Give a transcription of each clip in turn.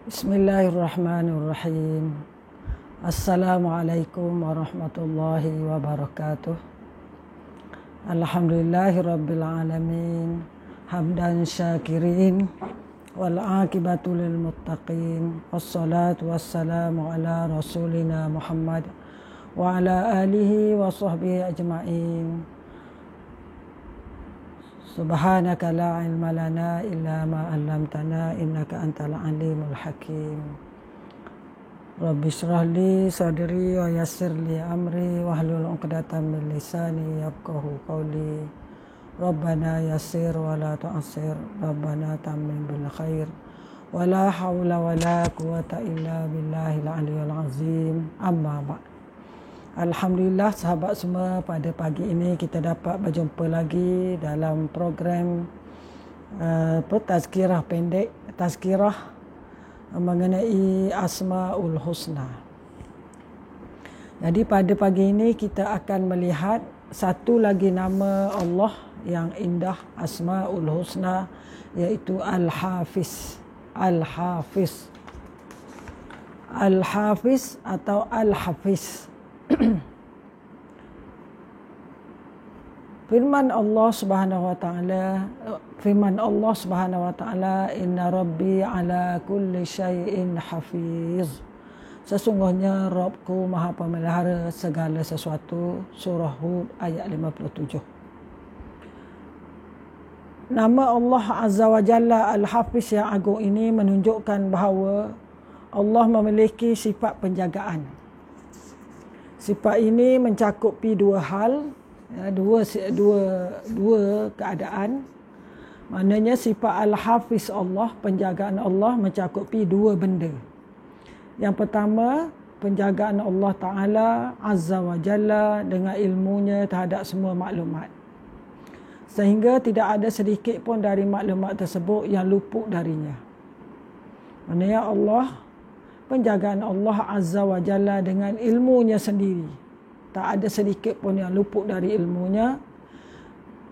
Bismillahirrahmanirrahim. Assalamualaikum warahmatullahi wabarakatuh. Alhamdulillahirabbil alamin. Hamdan syakirin wal aqibatu lil muttaqin. Wassalatu wassalamu ala rasulina Muhammad wa ala alihi wa sahbihi ajma'in. Subhanaka la ilma lana illa ma 'allamtana innaka antal alimul hakim. Rabbi shrah li sadri wa yassir li amri wahlul 'uqdatam min lisani yafqahu qawli. Rabbana yassir wa la tu'assir, Rabbana tammim bil khair. Wa la haula wa la quwata illa billahil aliyyil azim. Amma ba'd. Alhamdulillah sahabat semua, pada pagi ini kita dapat berjumpa lagi dalam program tazkirah pendek, tazkirah mengenai Asmaul Husna. Jadi pada pagi ini kita akan melihat satu lagi nama Allah yang indah, Asmaul Husna, iaitu Al-Hafiz. Al-Hafiz. Al-Hafiz atau Al-Hafiz. Firman Allah Subhanahu wa taala, inna rabbi ala kulli syai'in hafiz. Sesungguhnya Rabbku Maha Pemelihara segala sesuatu. Surah Hud ayat 57. Nama Allah Azza wa Jalla Al-Hafiz yang agung ini menunjukkan bahawa Allah memiliki sifat penjagaan. Sifat ini mencakupi dua hal, dua keadaan. Maknanya sifat Al-Hafiz Allah, penjagaan Allah, mencakupi dua benda. Yang pertama, penjagaan Allah Ta'ala Azza wa Jalla dengan ilmunya terhadap semua maklumat, sehingga tidak ada sedikit pun dari maklumat tersebut yang luput darinya. Maknanya penjagaan Allah Azza wa Jalla dengan ilmunya sendiri. Tak ada sedikit pun yang luput dari ilmunya.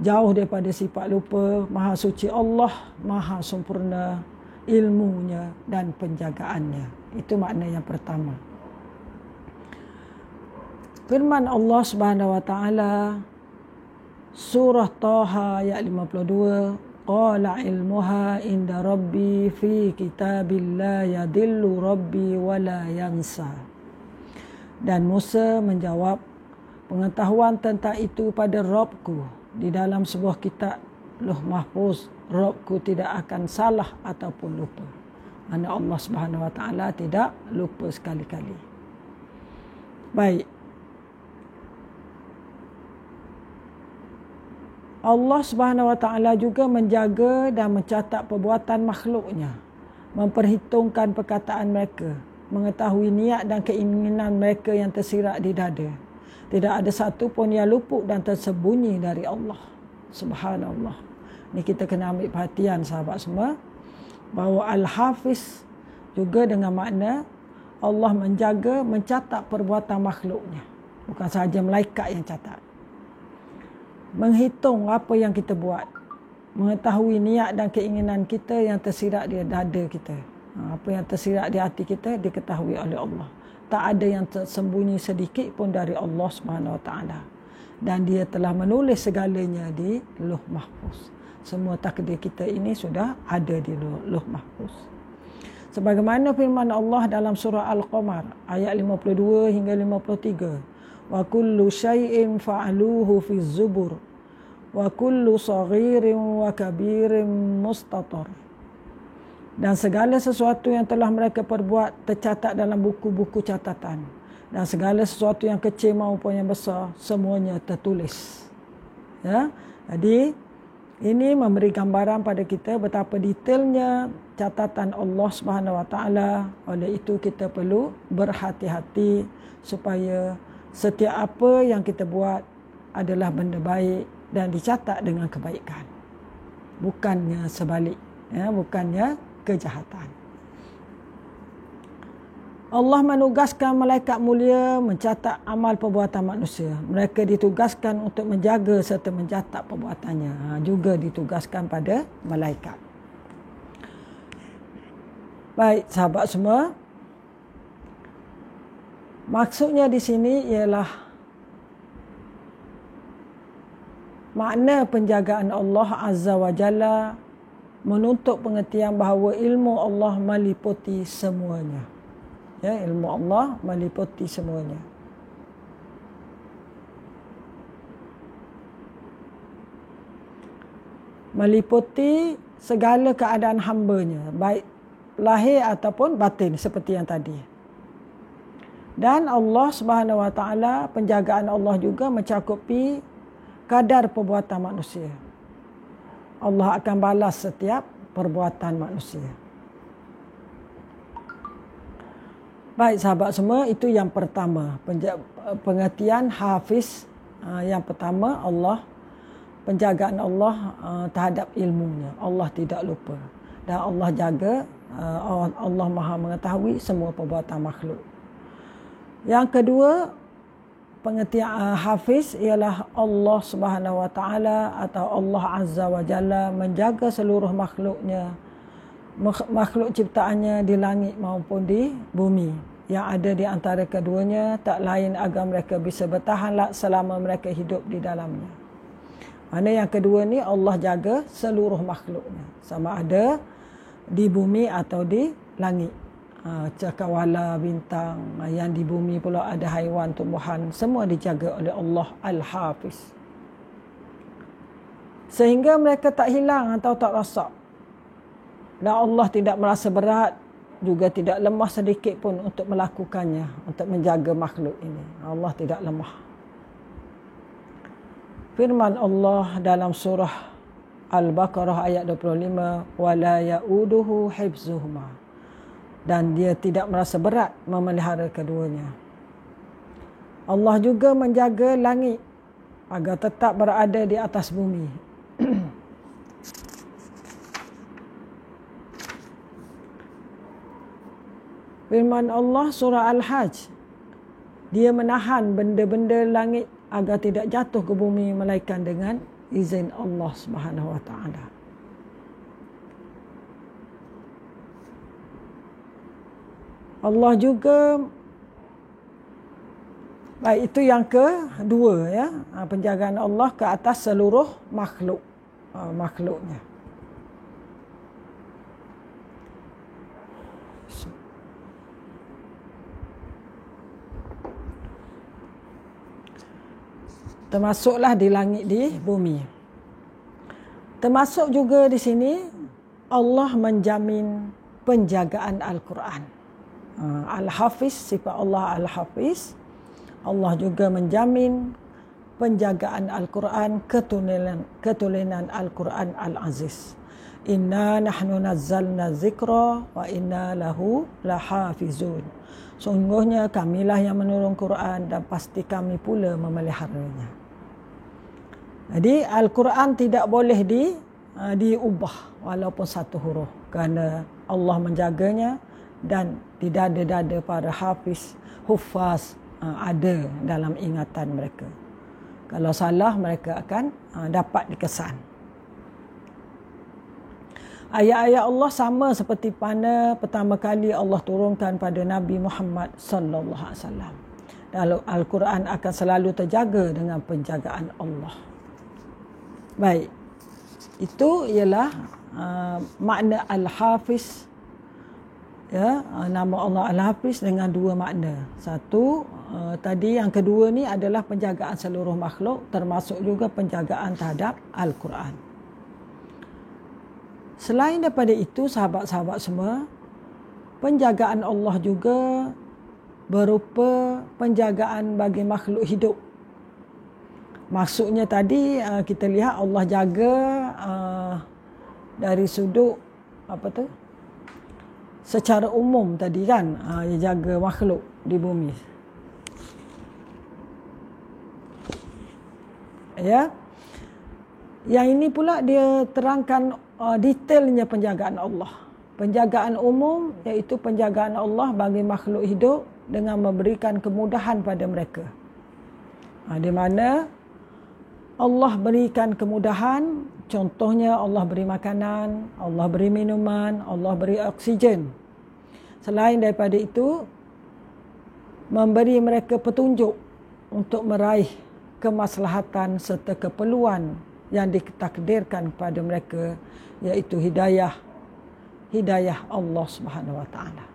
Jauh daripada sifat lupa. Maha suci Allah, maha sempurna ilmunya dan penjagaannya. Itu makna yang pertama. Firman Allah Subhanahu wa taala surah Taha ayat 52, qala ilmuha inda rabbi fi kitabillah yadillu rabbi wala yansa. Dan Musa menjawab, pengetahuan tentang itu pada Rabbku di dalam sebuah kitab Lauh Mahfuz. Rabbku tidak akan salah ataupun lupa. Mana Allah Subhanahu wa taala tidak lupa sekali-kali. Baik. Allah Subhanahu wa taala juga menjaga dan mencatat perbuatan makhluknya, memperhitungkan perkataan mereka, mengetahui niat dan keinginan mereka yang tersirat di dada. Tidak ada satu pun yang luput dan tersembunyi dari Allah. Subhanallah. Ini kita kena ambil perhatian sahabat semua, bahawa Al-Hafiz juga dengan makna Allah menjaga, mencatat perbuatan makhluknya. Bukan sahaja malaikat yang catat. Menghitung apa yang kita buat, mengetahui niat dan keinginan kita yang tersirat di dada kita. Apa yang tersirat di hati kita diketahui oleh Allah. Tak ada yang tersembunyi sedikit pun dari Allah Subhanahu wa taala. Dan dia telah menulis segalanya di Lauh Mahfuz. Semua takdir kita ini sudah ada di Lauh Mahfuz. Sebagaimana firman Allah dalam surah Al-Qamar ayat 52 hingga 53. Wa kullu syai'in fa'aluhu fi zubur wa kullu saghirin wa kabirin mustatar. Dan segala sesuatu yang telah mereka perbuat tercatat dalam buku-buku catatan, dan segala sesuatu yang kecil maupun yang besar semuanya tertulis. Ya, jadi ini memberi gambaran pada kita betapa detailnya catatan Allah Subhanahu wa taala. Oleh itu kita perlu berhati-hati supaya setiap apa yang kita buat adalah benda baik dan dicatat dengan kebaikan. Bukannya sebalik, bukannya kejahatan. Allah menugaskan malaikat mulia mencatat amal perbuatan manusia. Mereka ditugaskan untuk menjaga serta mencatat perbuatannya. Juga ditugaskan pada malaikat. Baik, sahabat semua. Maksudnya di sini ialah makna penjagaan Allah Azza wa Jalla menuntut pengertian bahawa ilmu Allah meliputi semuanya. Ya, ilmu Allah meliputi semuanya. Meliputi segala keadaan hambanya, baik lahir ataupun batin seperti yang tadi. Dan Allah Subhanahu wa taala, penjagaan Allah juga mencakupi kadar perbuatan manusia. Allah akan balas setiap perbuatan manusia. Baik sahabat semua, itu yang pertama, pengertian hafiz. Yang pertama, Allah, penjagaan Allah terhadap ilmunya. Allah tidak lupa. Dan Allah jaga, Allah maha mengetahui semua perbuatan makhluk. Yang kedua, pengertian hafiz ialah Allah Subhanahu wa taala atau Allah Azza wa Jalla menjaga seluruh makhluknya, makhluk ciptaannya di langit maupun di bumi. Yang ada di antara keduanya tak lain agar mereka bisa bertahan selama mereka hidup di dalamnya. Mana yang kedua ni, Allah jaga seluruh makhluknya, sama ada di bumi atau di langit. Cakrawala, bintang, yang di bumi pula ada haiwan, tumbuhan, semua dijaga oleh Allah Al-Hafiz. Sehingga mereka tak hilang atau tak rosak. Dan Allah tidak merasa berat, juga tidak lemah sedikit pun untuk melakukannya, untuk menjaga makhluk ini. Allah tidak lemah. Firman Allah dalam surah Al-Baqarah ayat 25, wala ya'uduhu hifzuhuma, dan dia tidak merasa berat memelihara keduanya. Allah juga menjaga langit agar tetap berada di atas bumi. Firman Allah surah Al-Hajj, dia menahan benda-benda langit agar tidak jatuh ke bumi melainkan dengan izin Allah Subhanahu wa taala. Allah juga, baik, itu yang kedua, ya, penjagaan Allah ke atas seluruh makhluknya. Termasuklah di langit, di bumi. Termasuk juga di sini Allah menjamin penjagaan Al-Quran. Al-Hafiz, sifat Allah Al-Hafiz. Allah juga menjamin penjagaan Al-Quran, ketulinan Al-Quran Al-Aziz. Inna nahnu nazzalna zikra wa inna lahu lahafizun. Sungguhnya kamilah yang menurun Quran dan pasti kami pula memeliharanya. Jadi Al-Quran tidak boleh diubah walaupun satu huruf, kerana Allah menjaganya. Dan di dada-dada para hafiz, hufaz ada dalam ingatan mereka. Kalau salah, mereka akan dapat dikesan. Ayat-ayat Allah sama seperti mana pertama kali Allah turunkan pada Nabi Muhammad sallallahu alaihi wasallam. Dan Al-Quran akan selalu terjaga dengan penjagaan Allah. Baik. Itu ialah makna Al-Hafiz. Ya, nama Allah Al-Hafiz dengan dua makna. Satu, tadi yang kedua ni adalah penjagaan seluruh makhluk, termasuk juga penjagaan terhadap Al-Quran. Selain daripada itu, sahabat-sahabat semua, penjagaan Allah juga berupa penjagaan bagi makhluk hidup. Maksudnya tadi kita lihat Allah jaga dari sudut secara umum tadi kan, dia jaga makhluk di bumi. Ya. Yang ini pula dia terangkan detailnya penjagaan Allah. Penjagaan umum iaitu penjagaan Allah bagi makhluk hidup dengan memberikan kemudahan pada mereka. Di mana Allah berikan kemudahan, contohnya Allah beri makanan, Allah beri minuman, Allah beri oksigen. Selain daripada itu, memberi mereka petunjuk untuk meraih kemaslahatan serta keperluan yang ditakdirkan kepada mereka, iaitu hidayah Allah Subhanahu Wa Taala.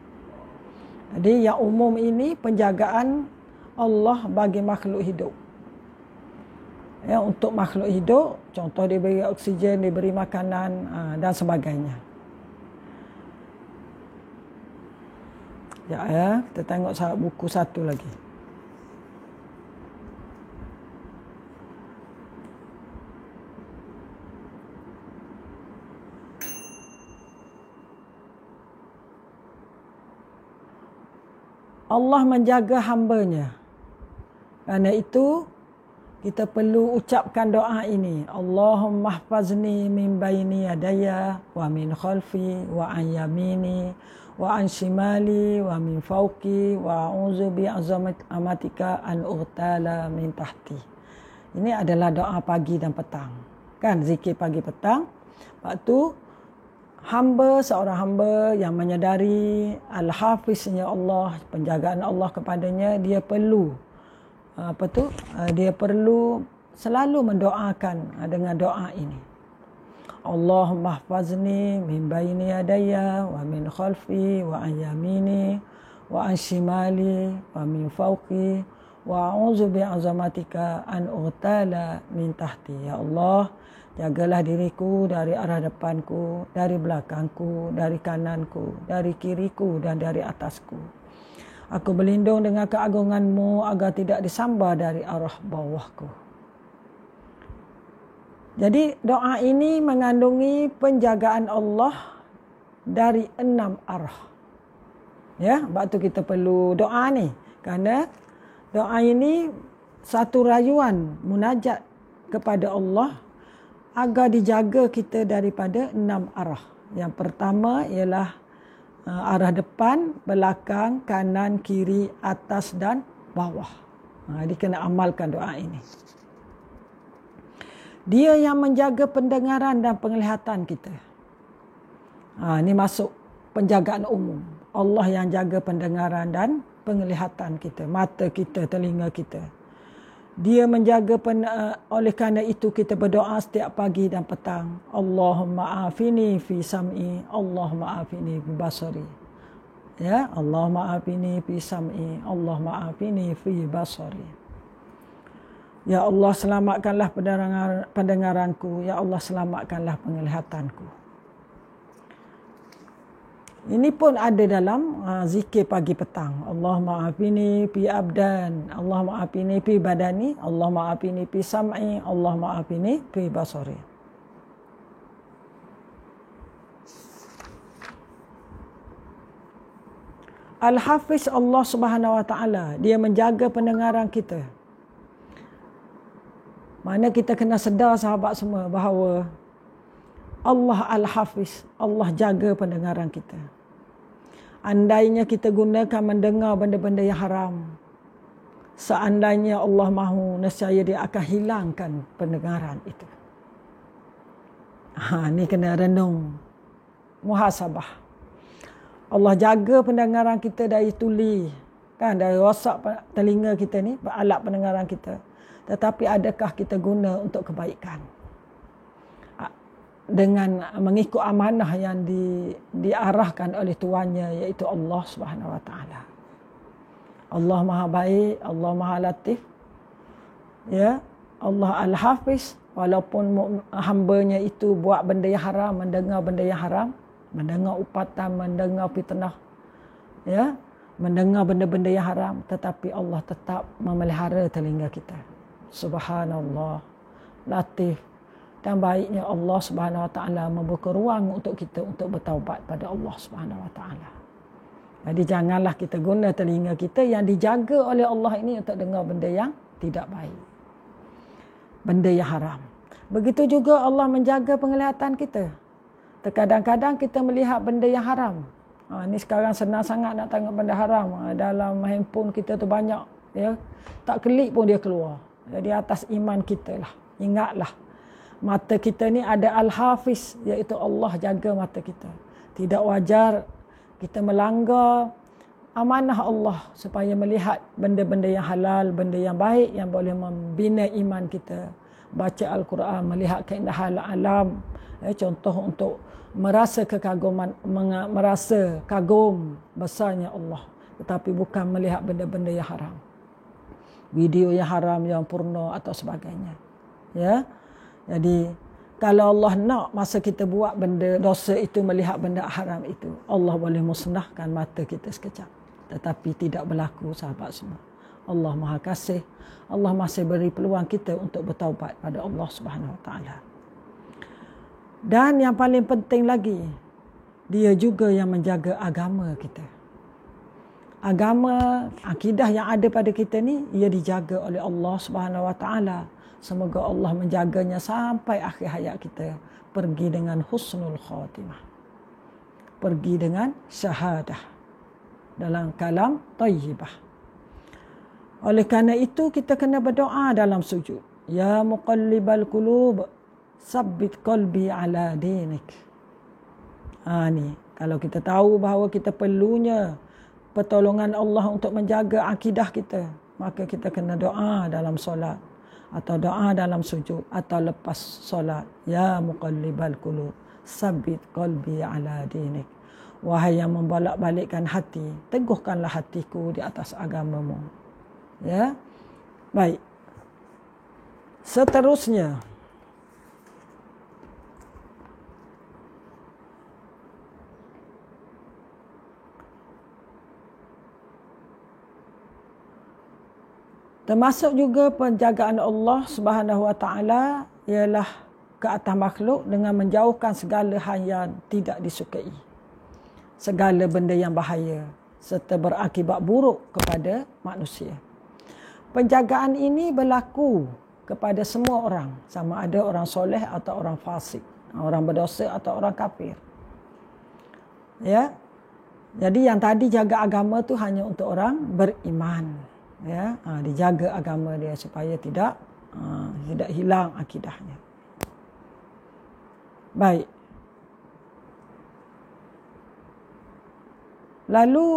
Jadi yang umum ini penjagaan Allah bagi makhluk hidup. Ya, untuk makhluk hidup, contoh diberi oksigen, diberi makanan dan sebagainya. Ya, kita tengok buku satu lagi. Allah menjaga hamba-Nya. Kerana itu, kita perlu ucapkan doa ini. Allahumma hfazni min baini yadaya wa min khalfi wa an yamini wa an shimali wa min fawqi wa a'udzu bi azamatika an ughtala min tahti. Ini adalah doa pagi dan petang. Kan, zikir pagi petang. Lepas tu, seorang hamba yang menyadari al-hafiznya Allah, penjagaan Allah kepadanya, dia perlu dia perlu selalu mendoakan dengan doa ini. Allahumma hfazni min baini yadayya wa min khalfi wa an yamini wa an shimali wa min fawqi wa a'udzu bi azamatika an ughtala min tahti. Ya Allah, jagalah diriku dari arah depanku, dari belakangku, dari kananku, dari kiriku dan dari atasku. Aku berlindung dengan keagungan-Mu agar tidak disambar dari arah bawahku. Jadi doa ini mengandungi penjagaan Allah dari 6 arah. Ya, sebab tu kita perlu doa ni. Kerana doa ini satu rayuan munajat kepada Allah agar dijaga kita daripada 6 arah. Yang pertama ialah arah depan, belakang, kanan, kiri, atas dan bawah. Dia kena amalkan doa ini. Dia yang menjaga pendengaran dan penglihatan kita. Ini masuk penjagaan umum. Allah yang jaga pendengaran dan penglihatan kita, mata kita, telinga kita. Dia menjaga, oleh kerana itu kita berdoa setiap pagi dan petang. Allahumma afini fi sam'i, Allahumma afini fi basari. Ya, Allahumma afini fi sam'i, Allahumma afini fi basari. Ya Allah, selamatkanlah pendengaranku. Ya Allah, selamatkanlah penglihatanku. Ini pun ada dalam zikir pagi petang. Allahumma afini fi abdan, Allahumma afini fi badani, Allahumma afini fi sam'i, Allahumma afini fi basari. Al-Hafiz Allah Subhanahu Wa Taala, dia menjaga pendengaran kita. Mana kita kena sedar sahabat semua bahawa Allah Al-Hafiz, Allah jaga pendengaran kita. Andainya kita gunakan mendengar benda-benda yang haram, seandainya Allah mahu, nescaya dia akan hilangkan pendengaran itu. Ni kena renung, muhasabah. Allah jaga pendengaran kita dari tuli, kan, dari rosak telinga kita ni, alat pendengaran kita. Tetapi adakah kita guna untuk kebaikan? Dengan mengikut amanah yang diarahkan oleh tuannya, iaitu Allah Subhanahu Wa Taala. Allah Maha Baik, Allah Maha Latif. Ya, Allah Al-Hafiz, walaupun hamba-Nya itu buat benda yang haram, mendengar benda yang haram, mendengar upatan, mendengar fitnah, ya, mendengar benda-benda yang haram, tetapi Allah tetap memelihara telinga kita. Subhanallah, Latif. Dan baiknya Allah Subhanahu Wa Taala membuka ruang untuk kita untuk bertaubat pada Allah Subhanahu Wa Taala. Jadi janganlah kita guna telinga kita yang dijaga oleh Allah ini untuk dengar benda yang tidak baik, benda yang haram. Begitu juga Allah menjaga penglihatan kita. Terkadang-kadang kita melihat benda yang haram. Ni sekarang senang sangat nak tengok benda haram. Dalam handphone kita tu banyak, ya. Tak klik pun dia keluar. Jadi atas iman kita lah. Ingatlah, mata kita ni ada Al-Hafiz, iaitu Allah jaga mata kita. Tidak wajar kita melanggar amanah Allah supaya melihat benda-benda yang halal, benda yang baik yang boleh membina iman kita. Baca Al-Quran, melihat keindahan alam, contoh untuk merasa kekaguman, merasa kagum besarnya Allah, tetapi bukan melihat benda-benda yang haram, video yang haram, yang porno atau sebagainya. Ya, jadi kalau Allah nak masa kita buat benda dosa itu, melihat benda haram itu, Allah boleh musnahkan mata kita sekejap. Tetapi tidak berlaku, sahabat semua. Allah Maha Kasih. Allah masih beri peluang kita untuk bertaubat pada Allah Subhanahu Wa Taala. Dan yang paling penting lagi, dia juga yang menjaga agama kita. Agama, akidah yang ada pada kita ni, ia dijaga oleh Allah Subhanahu Wa Taala. Semoga Allah menjaganya sampai akhir hayat kita. Pergi dengan husnul khatimah. Pergi dengan syahadah. Dalam kalam tayyibah. Oleh kerana itu kita kena berdoa dalam sujud. Ya muqallibal qulub, sabbit qalbi ala dinik. Ni, kalau kita tahu bahawa kita perlunya pertolongan Allah untuk menjaga akidah kita, maka kita kena doa dalam solat, atau doa dalam sujud, atau lepas solat. Ya muqallibal qulub, sabbit qalbi ala dinik. Wahai yang membolak-balikkan hati, teguhkanlah hatiku di atas agamamu. Ya, baik. Seterusnya, termasuk juga penjagaan Allah Subhanahu Wa Taala ialah ke atas makhluk dengan menjauhkan segala hal yang tidak disukai, segala benda yang bahaya serta berakibat buruk kepada manusia. Penjagaan ini berlaku kepada semua orang, sama ada orang soleh atau orang fasik, orang berdosa atau orang kafir. Ya. Jadi yang tadi jaga agama tu hanya untuk orang beriman. Ya, dijaga agama dia supaya tidak hilang akidahnya. Baik. Lalu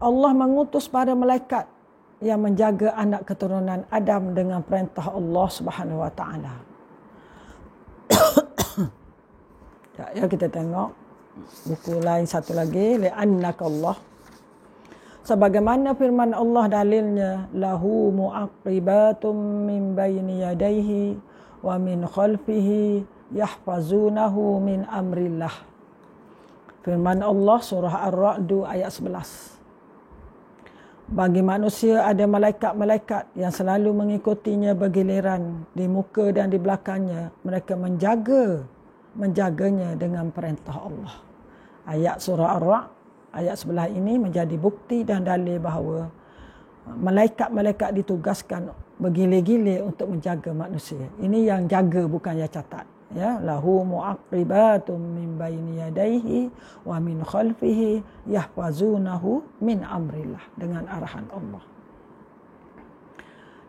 Allah mengutus para malaikat yang menjaga anak keturunan Adam dengan perintah Allah Subhanahu Wa Taala. Ya, kita tengok buku lain satu lagi, li'annaka Allah. Sebagaimana firman Allah dalilnya, lahu mu'aqibatum min baini yadayhi wa min khalfihi yahfazunahu min amrillah. Firman Allah surah Ar-Ra'd ayat 11. Bagi manusia ada malaikat-malaikat yang selalu mengikutinya bergiliran di muka dan di belakangnya. Mereka menjaganya dengan perintah Allah. Ayat surah Ar-Ra'd ayat 11 ini menjadi bukti dan dalil bahawa malaikat-malaikat ditugaskan bergilir-gilir untuk menjaga manusia. Ini yang jaga, bukan yang catat. Ya, lahu mu'aqibatum min baini yadayhi wa min khalfihi yahfazunahu min amrillah, dengan arahan Allah.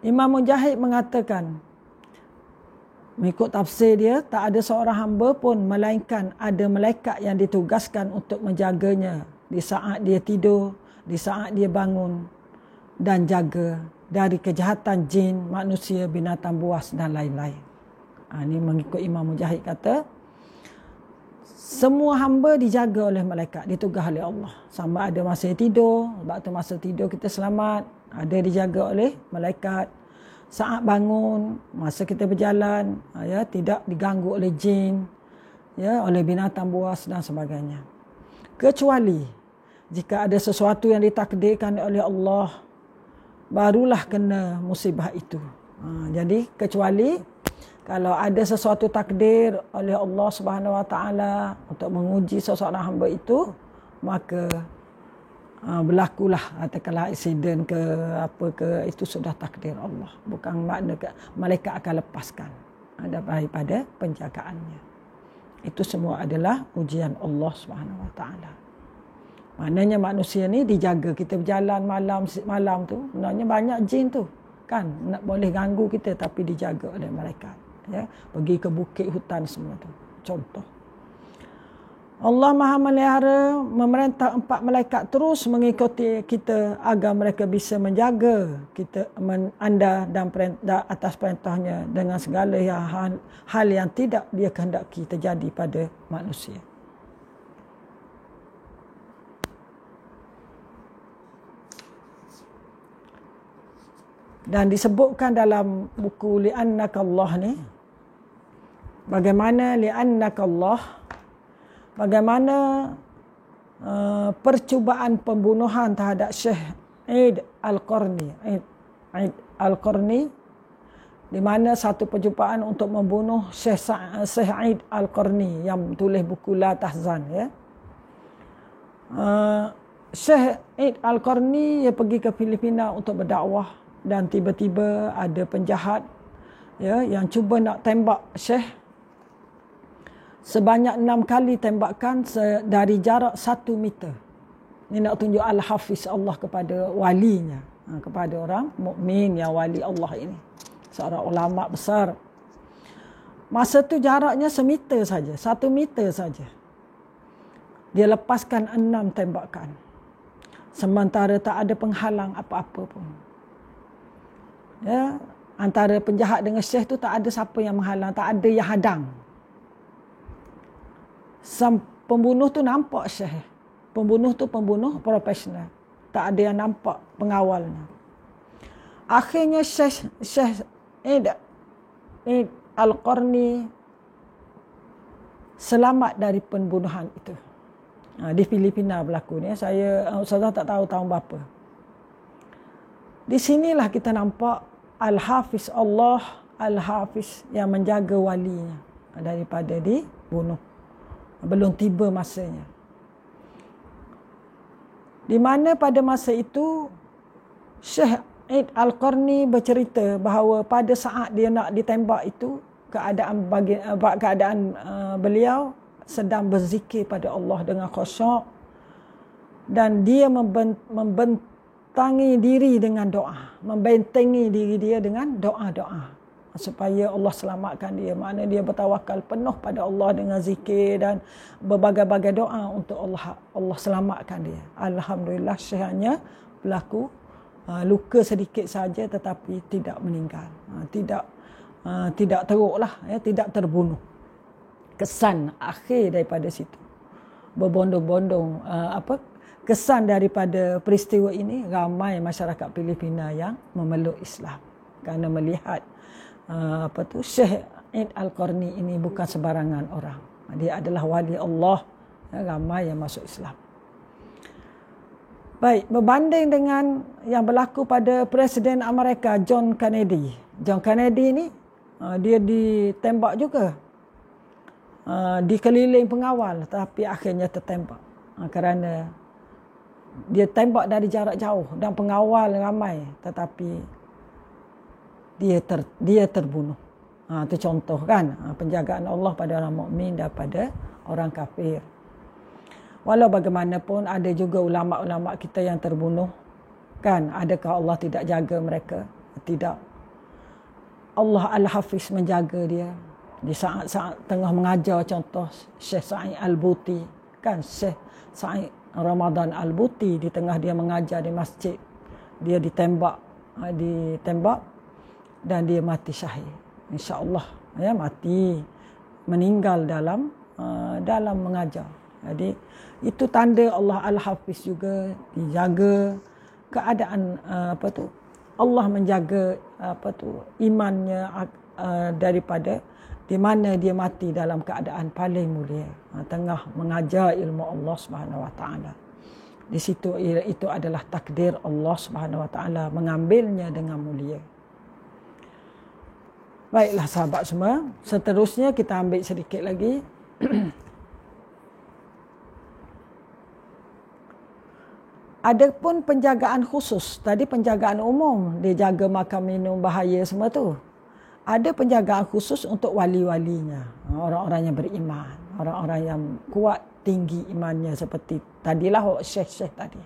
Imam Mujahid mengatakan, mengikut tafsir dia, tak ada seorang hamba pun melainkan ada malaikat yang ditugaskan untuk menjaganya di saat dia tidur, di saat dia bangun, dan jaga dari kejahatan jin, manusia, binatang buas dan lain-lain. Ini mengikut Imam Mujahid kata, semua hamba dijaga oleh malaikat, ditugas oleh Allah. Sama ada masa tidur, sebab tu masa tidur kita selamat, ada dijaga oleh malaikat. Saat bangun, masa kita berjalan, ya, tidak diganggu oleh jin, ya, oleh binatang buas dan sebagainya. Kecuali jika ada sesuatu yang ditakdirkan oleh Allah, barulah kena musibah itu. Jadi kecuali kalau ada sesuatu takdir oleh Allah Subhanahu Wa Taala untuk menguji seseorang hamba itu, maka berlakulah katakanlah insiden ke apa ke, itu sudah takdir Allah. Bukan makna malaikat akan lepaskan daripada penjagaannya. Itu semua adalah ujian Allah Subhanahu Wa Taala. Maknanya manusia ni dijaga. Kita berjalan malam tu, sebenarnya banyak jin tu kan nak boleh ganggu kita, tapi dijaga oleh malaikat. Ya, pergi ke bukit, hutan semua tu. Contoh. Allah Maha Melihara memerintah 4 malaikat terus mengikuti kita agar mereka bisa menjaga kita, anda dan atas perintahnya dengan segala hal yang tidak dia kehendaki terjadi pada manusia. Dan disebutkan dalam buku Li'annaka Allah ni, bagaimana Li'annaka Allah, bagaimana percubaan pembunuhan terhadap Syekh Eid Al-Qarni, di mana satu percubaan untuk membunuh Syekh Eid Al-Qarni yang tulis buku La Tahzan, ya. Syekh Eid Al-Qarni dia pergi ke Filipina untuk berdakwah, dan tiba-tiba ada penjahat, ya, yang cuba nak tembak Syekh sebanyak 6 kali tembakan dari jarak 1 meter. Ini nak tunjuk Al-Hafiz Allah kepada walinya, kepada orang mukmin yang wali Allah ini, seorang ulama besar. Masa tu jaraknya 1 meter saja, 1 meter saja. Dia lepaskan 6 tembakan. Sementara tak ada penghalang apa-apa pun. Ya, antara penjahat dengan Syekh tu tak ada siapa yang menghalang, tak ada yang hadang. Pembunuh tu nampak Syekh. Pembunuh tu pembunuh profesional. Tak ada yang nampak pengawalnya. Akhirnya Syekh Eid Al-Qarni selamat dari pembunuhan itu. Di Filipina berlaku ni. Ustazah tak tahu tahun berapa. Di sinilah kita nampak Al-Hafiz Allah, Al-Hafiz yang menjaga walinya daripada dibunuh. Belum tiba masanya. Di mana pada masa itu Syekh Eid Al-Qarni bercerita bahawa pada saat dia nak ditembak itu, keadaan beliau sedang berzikir pada Allah dengan khusyuk, dan dia membentangi diri dengan doa, membentengi diri dia dengan doa-doa supaya Allah selamatkan dia. Maknanya dia bertawakal penuh pada Allah dengan zikir dan berbagai-bagai doa untuk Allah selamatkan dia. Alhamdulillah, Syekh hanya berlaku luka sedikit saja tetapi tidak meninggal. Tidak teruklah, ya, tidak terbunuh. Kesan akhir daripada situ, berbondong-bondong kesan daripada peristiwa ini, ramai masyarakat Filipina yang memeluk Islam kerana melihat Syekh Eid Al-Qarni ini bukan sebarangan orang. Dia adalah wali Allah. Ramai yang masuk Islam. Baik, berbanding dengan yang berlaku pada Presiden Amerika John Kennedy. John Kennedy ni dia ditembak juga, dikeliling pengawal, tapi akhirnya tertembak kerana dia tembak dari jarak jauh dan pengawal ramai, tetapi dia terbunuh. Itu contoh kan, penjagaan Allah pada orang mukmin daripada orang kafir. Walau bagaimanapun ada juga ulama-ulama kita yang terbunuh kan. Adakah Allah tidak jaga mereka? Tidak. Allah Al-Hafiz menjaga dia. Di saat-saat tengah mengajar, contoh Syekh Sa'id Al-Buti kan, Syekh Sa'id Ramadan Al-Buti, di tengah dia mengajar di masjid, dia ditembak dan dia mati syahid. InsyaAllah, ya, mati, meninggal dalam mengajar. Jadi itu tanda Allah Al-Hafiz juga dijaga keadaan Allah menjaga imannya daripada di mana dia mati dalam keadaan paling mulia, tengah mengajar ilmu Allah Subhanahu Wa Taala. Di situ itu adalah takdir Allah Subhanahu Wa Taala mengambilnya dengan mulia. Baiklah sahabat semua, seterusnya kita ambil sedikit lagi. Adapun penjagaan khusus, tadi penjagaan umum, dia jaga makan minum bahaya semua tu. Ada penjagaan khusus untuk wali-walinya, orang-orang yang beriman, orang-orang yang kuat, tinggi imannya, seperti tadilah syekh-syekh tadi.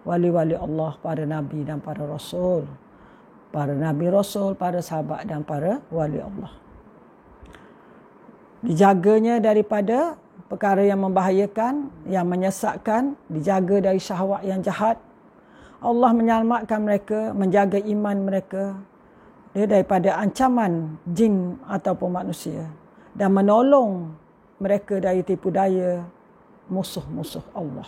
Wali-wali Allah, para nabi dan para rasul. Para nabi rasul, para sahabat dan para wali Allah. Dijaganya daripada perkara yang membahayakan, yang menyesatkan, dijaga dari syahwat yang jahat. Allah menyelamatkan mereka, menjaga iman mereka daripada ancaman jin ataupun manusia, dan menolong mereka dari tipu daya musuh-musuh Allah.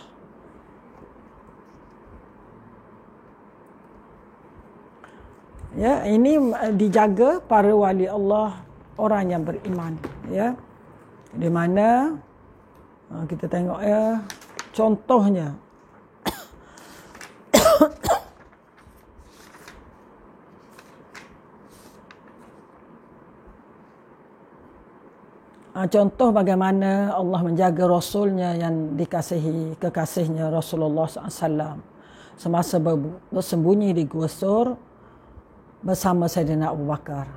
Ya, ini dijaga para wali Allah, orang yang beriman. Ya, di mana kita tengok ya, contohnya contoh bagaimana Allah menjaga Rasulnya yang dikasihi, kekasihnya Rasulullah SAW semasa bersembunyi di Gua Sur bersama Saidina Abu Bakar,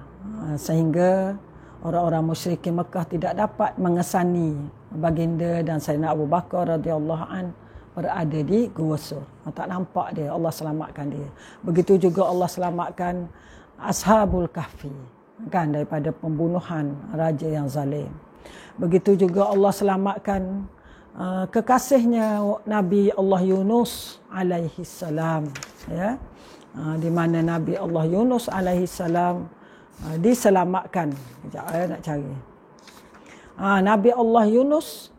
sehingga orang-orang musyrikin Mekah tidak dapat mengesani baginda dan Saidina Abu Bakar radhiyallahu an berada di Gua Sur. Tak nampak dia, Allah selamatkan dia. Begitu juga Allah selamatkan Ashabul Kahfi kan daripada pembunuhan raja yang zalim. Begitu juga Allah selamatkan kekasihnya Nabi Allah Yunus alaihi salam, ya, di mana Nabi Allah Yunus alaihi salam diselamatkan. Sekejap nak cari. Nabi Allah Yunus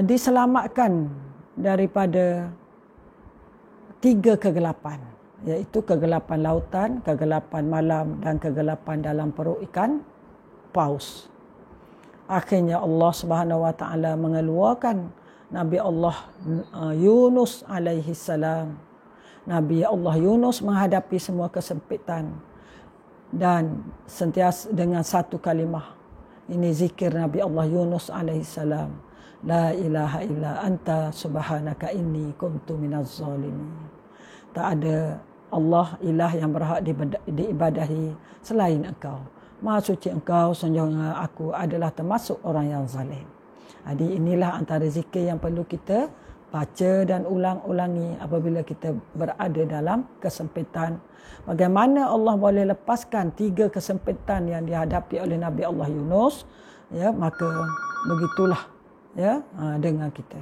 diselamatkan daripada 3 kegelapan, iaitu kegelapan lautan, kegelapan malam dan kegelapan dalam perut ikan paus. Akhirnya Allah Subhanahu Wa Taala mengeluarkan Nabi Allah Yunus alaihi salam. Nabi Allah Yunus menghadapi semua kesempitan dan sentiasa dengan satu kalimah. Ini zikir Nabi Allah Yunus alaihi salam. La ilaha illa anta subhanaka inni kuntu minaz zalimin. Tak ada Allah ilah yang berhak diibadahi selain Engkau. Maha suci Engkau, sesungguhnya aku adalah termasuk orang yang zalim. Jadi inilah antara zikir yang perlu kita baca dan ulang-ulangi apabila kita berada dalam kesempitan. Bagaimana Allah boleh lepaskan 3 kesempitan yang dihadapi oleh Nabi Allah Yunus, ya, maka begitulah, ya, dengan kita.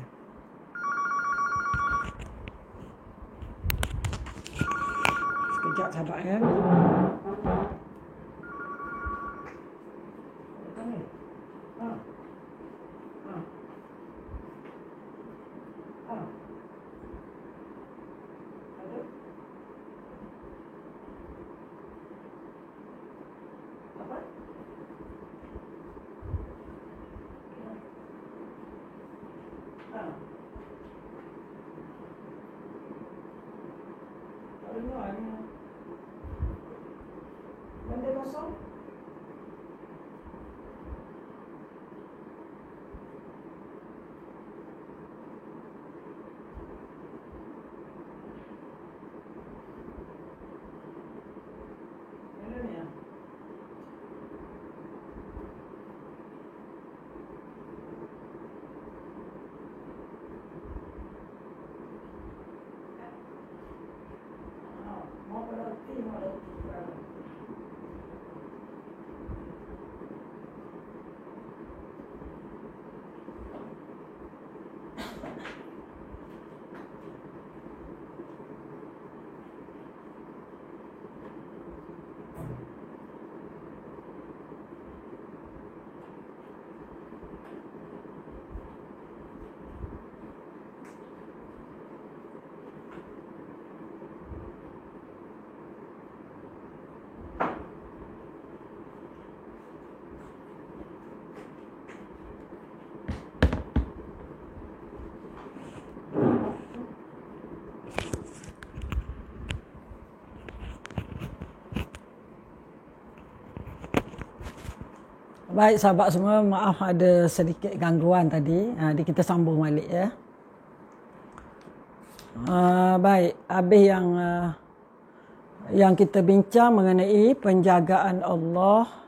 Sekejap sahabat, ya. Benda kosong. Baik sahabat semua, maaf ada sedikit gangguan tadi. Jadi kita sambung balik, ya. Baik, habis yang kita bincang mengenai penjagaan Allah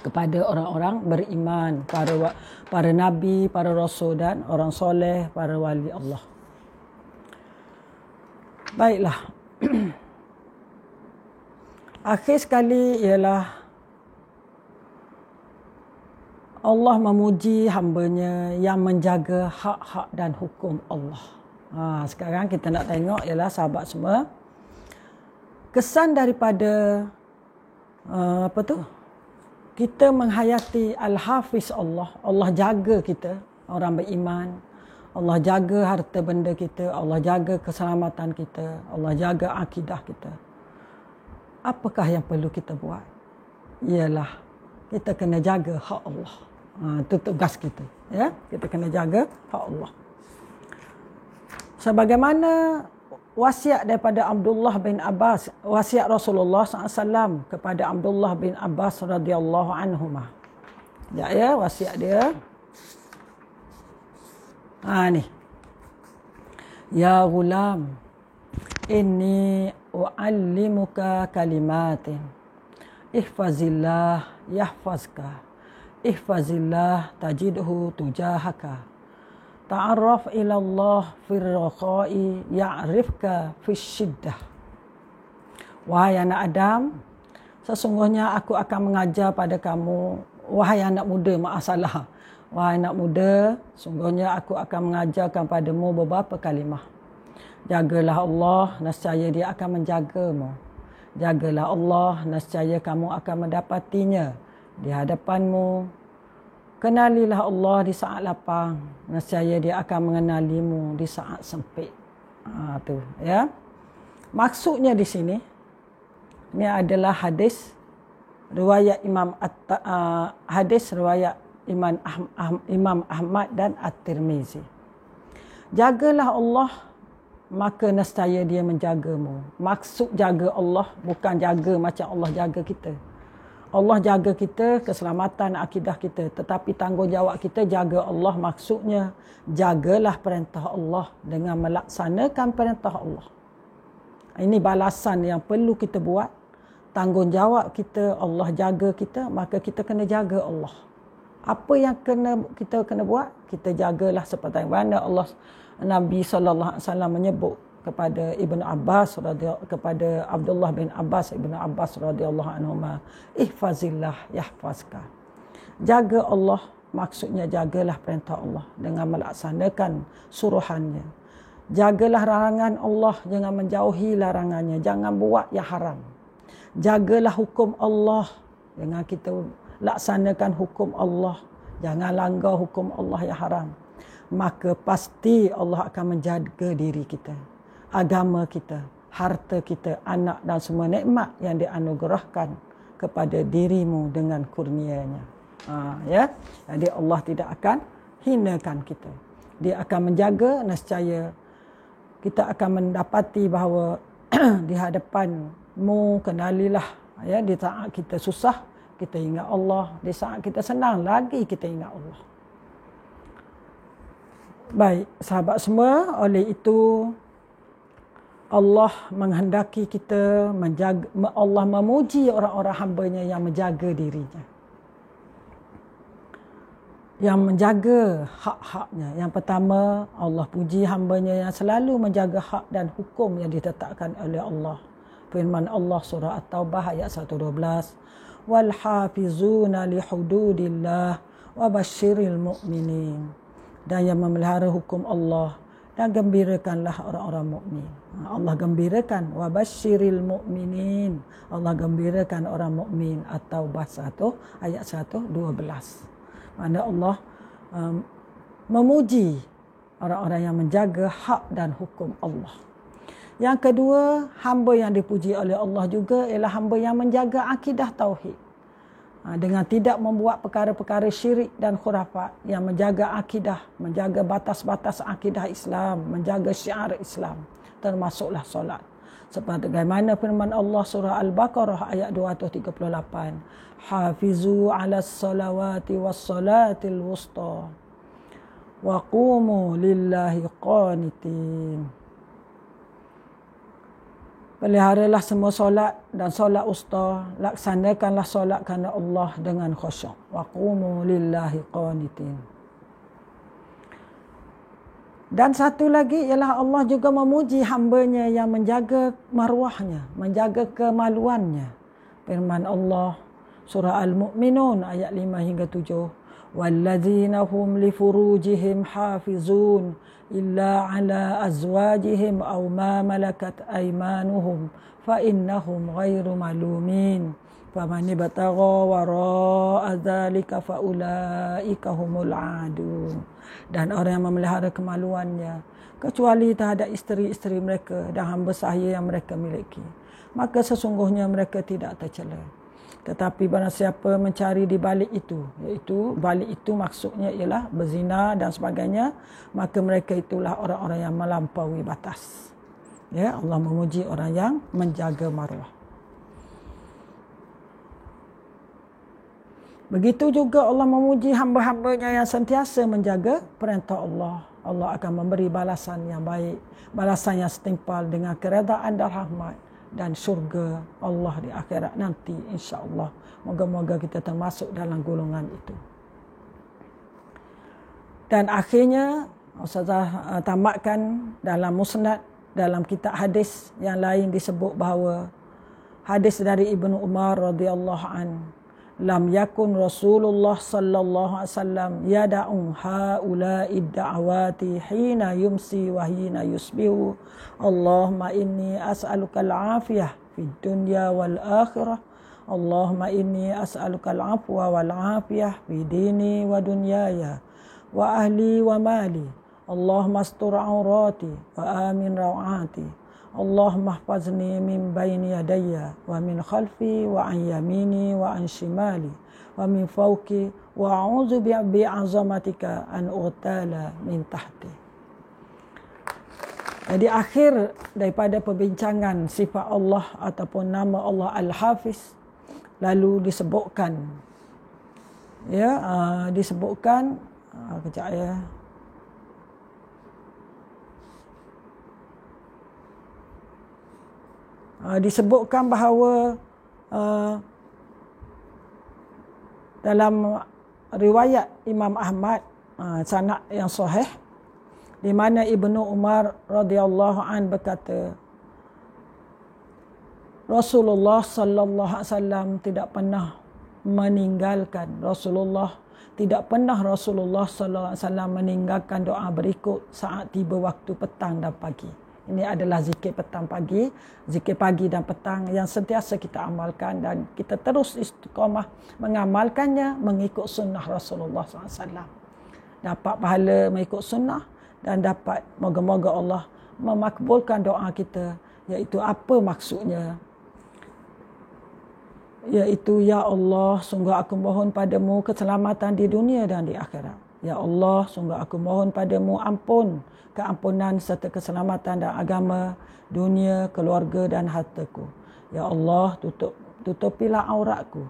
kepada orang-orang beriman, para nabi, para rasul dan orang soleh, para wali Allah. Baiklah. Akhir sekali ialah Allah memuji hambanya yang menjaga hak-hak dan hukum Allah. Sekarang kita nak tengok ialah sahabat semua, kesan daripada kita menghayati Al-Hafiz Allah. Allah jaga kita, orang beriman. Allah jaga harta benda kita, Allah jaga keselamatan kita, Allah jaga akidah kita. Apakah yang perlu kita buat? Ialah kita kena jaga hak Allah. Itu tugas kita, ya. Kita kena jaga hak Allah. Sebagaimana wasiat daripada Abdullah bin Abbas, wasiat Rasulullah SAW kepada Abdullah bin Abbas radhiyallahu anhuma. Ya, wasiat dia. Ni. Ya ghulam, inni u'allimuka kalimatin. Ihfazillah yahfazka. Ihfazillah tajidhu tujahaka. Ta'arraf ila Allah fir raqa'i ya'rifka fis syiddah. Wahai anak Adam, sesungguhnya aku akan mengajar pada kamu. Wahai anak muda, maaf salah. Wahai anak muda, sungguhnya aku akan mengajarkan padamu beberapa kalimah. Jagalah Allah, nescaya dia akan menjagamu. Jagalah Allah, nescaya kamu akan mendapatinya di hadapanmu. Kenalilah Allah di saat lapang, nescaya dia akan mengenalimu di saat sempit. Tu, ya. Maksudnya di sini, ini adalah hadis riwayat Imam Ahmad dan At-Tirmizi. Jagalah Allah, maka nescaya dia menjagamu. Maksud jaga Allah bukan jaga macam Allah jaga kita. Allah jaga kita, keselamatan akidah kita. Tetapi tanggungjawab kita jaga Allah, maksudnya jagalah perintah Allah dengan melaksanakan perintah Allah. Ini balasan yang perlu kita buat. Tanggungjawab kita, Allah jaga kita, maka kita kena jaga Allah. Apa yang kita kena buat? Kita jagalah seperti mana Allah Nabi SAW menyebut kepada Ibn Abbas, kepada Abdullah bin Abbas, Ibn Abbas radhiyallahu anhuma, ihfazillah yahfazka. Jaga Allah, maksudnya jagalah perintah Allah dengan melaksanakan suruhannya. Jagalah larangan Allah, jangan menjauhi larangannya, jangan buat yang haram. Jagalah hukum Allah, dengan kita laksanakan hukum Allah, jangan langgar hukum Allah yang haram. Maka pasti Allah akan menjaga diri kita, agama kita, harta kita, anak dan semua nikmat yang dianugerahkan kepada dirimu dengan kurnianya. Ya, jadi Allah tidak akan hinakan kita. Dia akan menjaga, nescaya kita akan mendapati bahawa di hadapanmu, kenalilah, ya, di saat kita susah kita ingat Allah, di saat kita senang lagi kita ingat Allah. Baik, sahabat semua, oleh itu Allah menghendaki kita menjaga, Allah memuji orang-orang hamba-Nya yang menjaga dirinya, yang menjaga hak-haknya. Yang pertama, Allah puji hamba-Nya yang selalu menjaga hak dan hukum yang ditetapkan oleh Allah. Firman Allah surah At-Taubah ayat 112, wal hafizuna li hududillah wa basyiril mu'minin. Dan yang memelihara hukum Allah, dan gembirakanlah orang-orang mukmin. Allah gembirakan, wa basyiril mu'minin. Allah gembirakan orang mukmin. At-Taubah 1 ayat 112. Mana Allah memuji orang-orang yang menjaga hak dan hukum Allah. Yang kedua, hamba yang dipuji oleh Allah juga ialah hamba yang menjaga akidah tauhid. Dengan tidak membuat perkara-perkara syirik dan khurafat, yang menjaga akidah, menjaga batas-batas akidah Islam, menjaga syiar Islam, termasuklah solat. Seperti bagaimana firman Allah surah Al-Baqarah ayat 238, hafizu 'alas salawati was salatil wusta wa qumu lillahi qanitin. Peliharalah semua solat dan solat usta, laksanakanlah solat kerana Allah dengan khusyuk. Wa qumu lillahi qanitin. Dan satu lagi ialah Allah juga memuji hamba-Nya yang menjaga maruahnya, menjaga kemaluannya. Firman Allah surah Al-Mu'minun ayat 5 hingga 7, walladzina hum li furujihim hafizun illa ala azwajihim aw ma malakat aymanuhum fa innahum ghairu malumin faman ibtagha wara'a dzalika fa ulaika humul adun. Dan orang yang memelihara kemaluannya kecuali terhadap isteri-isteri mereka dan hamba sahaya yang mereka miliki, maka sesungguhnya mereka tidak tercela. Tetapi barang siapa mencari di balik itu, iaitu balik itu maksudnya ialah berzina dan sebagainya, maka mereka itulah orang-orang yang melampaui batas. Ya, Allah memuji orang yang menjaga maruah. Begitu juga Allah memuji hamba-hambanya yang sentiasa menjaga perintah Allah. Allah akan memberi balasan yang baik, balasan yang setimpal dengan keredaan dan rahmat dan syurga Allah di akhirat nanti, insya-Allah. Moga-moga kita termasuk dalam golongan itu. Dan akhirnya Ustazah tamatkan dalam musnad, dalam kitab hadis yang lain disebut bahawa hadis dari Ibnu Umar radhiyallahu an, lam yakun Rasulullah sallallahu alaihi wasallam yada'u haula'i da'awati hina yumsi wa hina yusbihu. Allahumma inni as'aluka al-afiyah fid dunya wal akhirah. Allahumma inni as'aluka al-afwa wal afiyah fi dini wa dunyaya wa ahli wa mali. Allahumma astur aurati wa amin rawati. Allahumma ihfazni min bayni yadayya wa min khalfi wa an yamini wa an shimali wa min fawqi wa a'udzu bi'azamatika an uhtala min tahti. Jadi akhir daripada perbincangan sifat Allah ataupun nama Allah Al-Hafiz, lalu disebutkan disebutkan kejap ya. Disebutkan bahawa dalam riwayat Imam Ahmad sanad yang sahih, di mana Ibnu Umar radhiyallahu an berkata, Rasulullah sallallahu alaihi wasallam tidak pernah meninggalkan Rasulullah sallallahu alaihi wasallam meninggalkan doa berikut saat tiba waktu petang dan pagi. Ini adalah zikir petang pagi, zikir pagi dan petang yang sentiasa kita amalkan, dan kita terus istiqamah mengamalkannya mengikut sunnah Rasulullah SAW. Dapat pahala mengikut sunnah dan dapat moga-moga Allah memakbulkan doa kita, iaitu apa maksudnya? Iaitu, ya Allah, sungguh aku mohon padamu keselamatan di dunia dan di akhirat. Ya Allah, sungguh aku mohon padamu keampunan serta keselamatan dan agama, dunia, keluarga dan hartaku. Ya Allah, tutupilah auratku.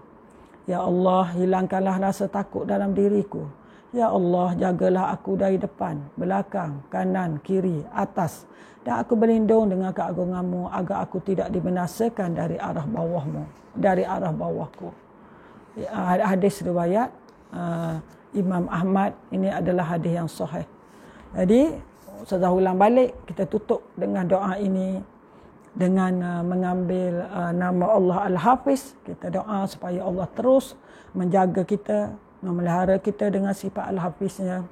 Ya Allah, hilangkanlah rasa takut dalam diriku. Ya Allah, jagalah aku dari depan, belakang, kanan, kiri, atas. Dan aku berlindung dengan keagunganmu agar aku tidak dibinasakan dari arah bawahmu, dari arah bawahku. Hadis riwayat Imam Ahmad, ini adalah hadis yang sahih. Jadi, Ustazah ulang balik, kita tutup dengan doa ini dengan mengambil nama Allah Al-Hafiz. Kita doa supaya Allah terus menjaga kita, memelihara kita dengan sifat Al-Hafiznya.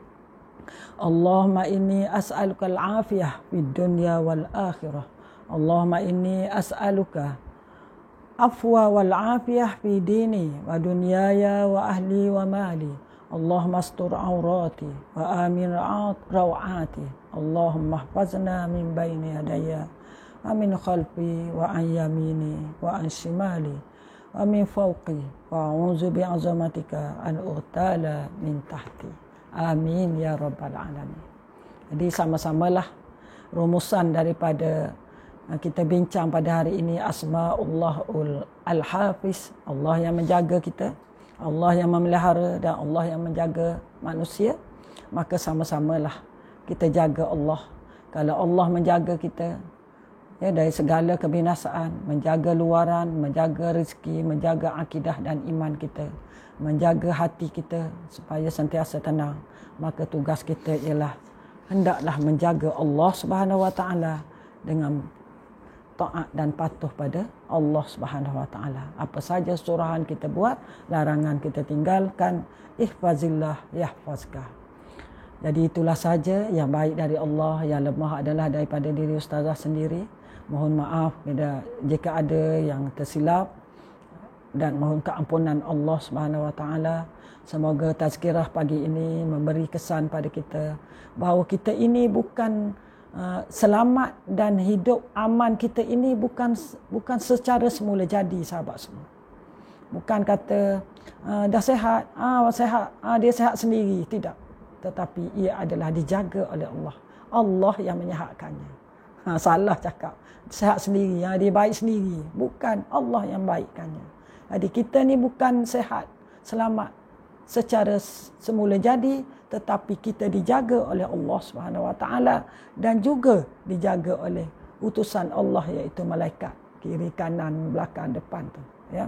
Allahumma inni as'aluka al-afiyah fid dunya wal akhirah. Allahumma inni as'aluka afwa wal afiyah fi dini wa dunyaya wa ahli wa mali. Allahumma astur aurati wa amin rawati. Allahumma ihfazna min bayni yadayya wa min khalfi wa an yamini wa an shimali wa min fawqi wa a'udzu bi'azamatika an uhtala min tahti. Amin ya rabbal alamin. Jadi sama-samalah rumusan daripada kita bincang pada hari ini, Asma'ullahul Al-Hafiz, Allah yang menjaga kita, Allah yang memelihara dan Allah yang menjaga manusia. Maka sama-samalah kita jaga Allah. Kalau Allah menjaga kita dari segala kebinasaan, menjaga luaran, menjaga rezeki, menjaga akidah dan iman kita, menjaga hati kita supaya sentiasa tenang, maka tugas kita ialah hendaklah menjaga Allah Subhanahu Wa Taala dengan taat dan patuh pada Allah Subhanahu Wa Taala. Apa saja surahan kita buat, larangan kita tinggalkan, ihfazillah yahfazka. Jadi itulah saja yang baik dari Allah, yang lemah adalah daripada diri ustazah sendiri. Mohon maaf jika ada yang tersilap dan mohon keampunan Allah Subhanahu Wa Taala. Semoga tazkirah pagi ini memberi kesan pada kita bahawa kita ini bukan selamat dan hidup aman kita ini bukan secara semula jadi, sahabat semua. Bukan kata dah sihat, dia sihat sendiri, tidak. Tetapi ia adalah dijaga oleh Allah. Allah yang menyihatkannya. Salah cakap. Sihat sendiri, dia baik sendiri. Bukan, Allah yang baikkannya. Jadi kita ni bukan sihat, selamat secara semula jadi, tetapi kita dijaga oleh Allah Subhanahu Wa Taala dan juga dijaga oleh utusan Allah, iaitu malaikat kiri, kanan, belakang, depan tu. Ya,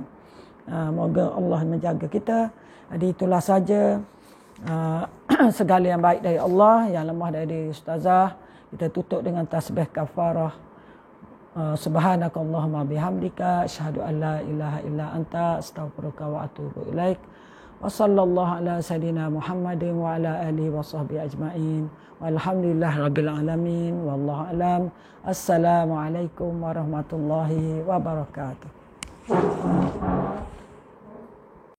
moga Allah menjaga kita. Jadi itulah saja segala yang baik dari Allah, yang lemah dari ustazah. Kita tutup dengan tasbih kafarah. Subhanakallahumma bihamdika asyhadu an la ilaha illa anta astaghfiruka wa atubu ilaik. Wa sallallahu ala sayidina Muhammadin wa ala alihi wa sahbihi ajma'in. Walhamdulillah rabbil alamin. Wallahu alam. Assalamualaikum warahmatullahi wabarakatuh.